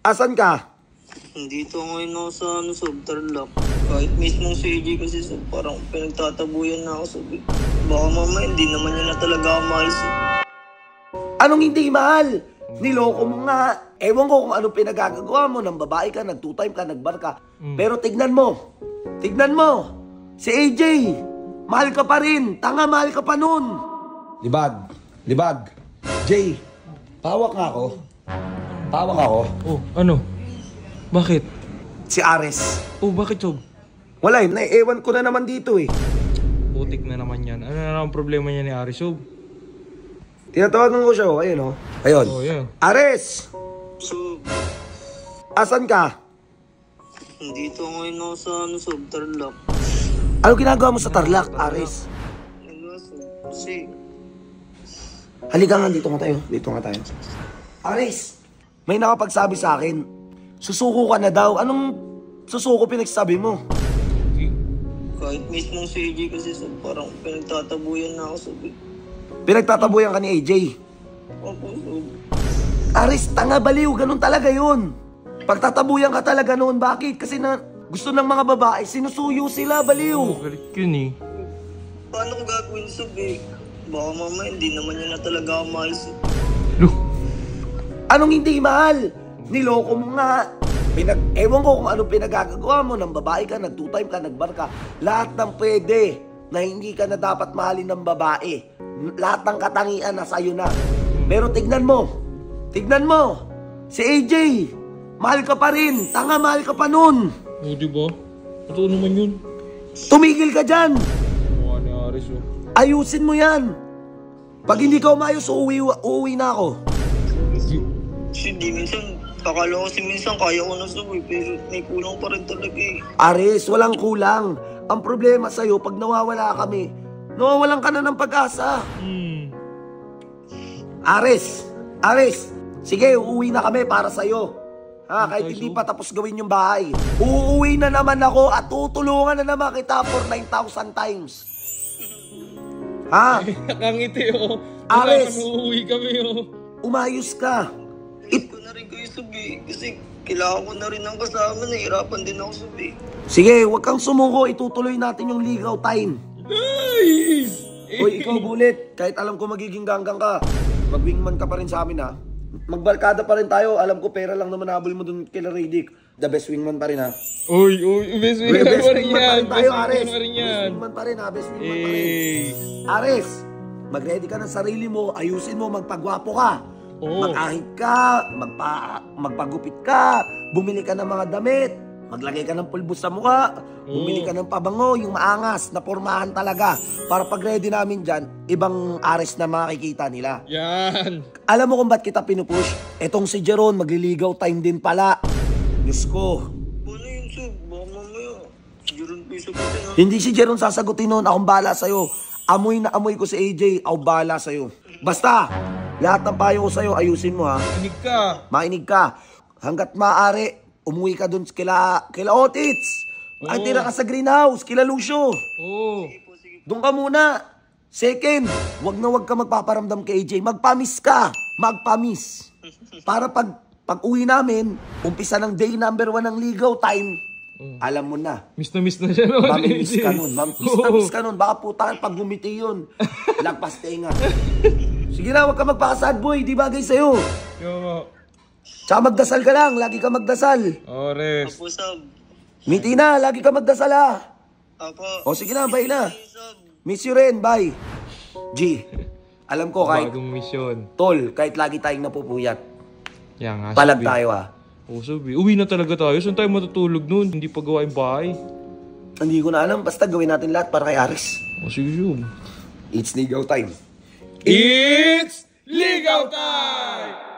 Asan ka? Dito ngayon ako sa Sob, Tarlac. Kahit mismong si AJ kasi Sob, parang pinagtatabuyan na ako Sob. Baka mamaya hindi naman niya na talaga ako mahal Sob. Anong hindi mahal? Niloko mo nga. Ewan ko kung anong pinagagagawa mo. Nang babae ka, nag-2-time ka, nag-bar ka. Pero tignan mo. Tignan mo. Si AJ, mahal ka pa rin. Tanga, mahal ka pa nun. Libag. Libag. Jay, pawak nga ako. Pawak ako. Oh, ano? Bakit? Si Ares. Oh, bakit, Sob? Wala eh, naiewan ko na naman dito eh. Putik na naman yan. Ano na naman problema niya ni Aris, Sob? Tinatawagan ko siya, ayun oh. Ayun. Oh, yan. Ares! Sob, Asan ka? dito ngayon ako sa Sob, Tarlac. Ano ginagawa mo sa Tarlac, Ares? Ano Sob? Kasi, Halika nga, dito nga tayo. Dito nga tayo. Ares, may nakapagsabi sa akin, susuko ka na daw. Anong susuko pinagsasabi mo? kahit mismong si AJ kasi Sob, parang pinagtatabuyan na ako Sob. Pinagtatabuyan ka ni AJ. Opo Sob. Ares, tanga baliw, ganun talaga yun. Pagtatabuyan ka talaga noon, bakit? Kasi na gusto ng mga babae, sinusuyo sila, baliw. Oh, galit yun eh. Paano ko gagawin Sob eh? Baka mamaya hindi naman niya na talaga ako mahal Sob. Loh, Anong hindi mahal? Niloko mo nga. Ewan ko kung anong pinagagagawa mo. Nang babae ka, nag-2-time ka, nag-bar ka. Lahat ng pwede na hindi ka na dapat mahalin ng babae. Lahat ng katangian na sa'yo na. Pero tignan mo. Tignan mo. Si AJ, mahal ka pa rin. Tanga, mahal ka pa nun. oh, diba? Totoo naman yun. Tumigil ka dyan. Mukha ni Aris, oh. Ayusin mo yan. Pag hindi ka umayos, uuwi na ako. Hindi, minsan, akala ko minsan kaya ko na Sob eh, pero may kulang pa rin talaga eh. Ares, walang kulang. Ang problema sa'yo, pag nawawala kami, nawawalan ka na ng pag-asa. Ares, sige, uuwi na kami para sa'yo. Ha, kahit hindi pa tapos gawin yung bahay. Uuwi na naman ako at tutulungan na naman kita for 9,000 times. Ha? Nakangiti, oh. Ares! Uuwi kami, oh. Umayos ka. Miss ko na rin kayo Sob eh, kasi kailangan ko na rin ang kasama, nahihirapan din ako Sob eh. Sige, huwag kang sumuko. Itutuloy natin yung ligaw time. Nice! Hoy, ikaw Bullet, kahit alam ko magiging ganggang ka, mag-wingman ka pa rin sa amin ha. Magbarkada pa rin tayo, alam ko pera lang naman habol mo dun kila Radic. The best wingman pa rin ha. Uy, best wingman Best pa rin wingman pa yan. rin tayo, Best Ares. wingman pa rin yan. Best wingman pa rin ha, best wingman pa rin. Eh. Ares, mag-ready ka ng sarili mo, ayusin mo, magpagwapo ka. Oo. Mag-ahit ka, magpagupit ka, bumili ka ng mga damit, maglagay ka ng pulbos sa mukha, bumili ka ng pabango, yung maangas, na pormahan talaga. Para pag ready namin dyan, ibang Ares na makikita nila. Yan. Alam mo kung ba't kita pinupush? Etong si Jeron, magliligaw time din pala. Diyos ko. Paano yun Sob? Baka mamaya, siguro po yung sagutin ha. Hindi si Jeron sasagutin nun, akong bahala sa'yo. Amoy na amoy ko si AJ, ako bahala sa'yo. Basta, lahat ng payo ko sa'yo, ayusin mo ha. Makinig ka. Makinig ka. Hanggat maaari, umuwi ka dun kila Otits. Ay, tira ka sa greenhouse, kila Lucio. Oo. Doon ka muna. Second, wag na wag ka magpaparamdam kay AJ. Magpamis ka. Magpamis. Para pag uwi namin, umpisa ng day number 1 ng ligaw time, alam mo na. Miss na siya nun. Mamimiss ka nun. Miss ka nun. Baka putangan pag gumiti yun. Lagpas tenga. Sige na, wag ka magpaka-sad boy. Di bagay sa'yo. Yo. Tsaka magdasal ka lang. Lagi ka magdasal. Ares. Apo Sob. Miti na. Lagi ka magdasal ha. Apo. O sige na, bye na. Sob. Miss you rin. Bye. G. Alam ko kahit Bagong mission. tol, kahit lagi tayong napupuyat. Yan nga. Palag sabi. tayo ha. Oo, sabi. Uwi na talaga tayo. Saan tayo matutulog nun? Hindi pa gawa yung bahay. Hindi ko na alam. Basta gawin natin lahat para kay Aris. O sige, Sob. It's ligaw time. It's Ligaw Time!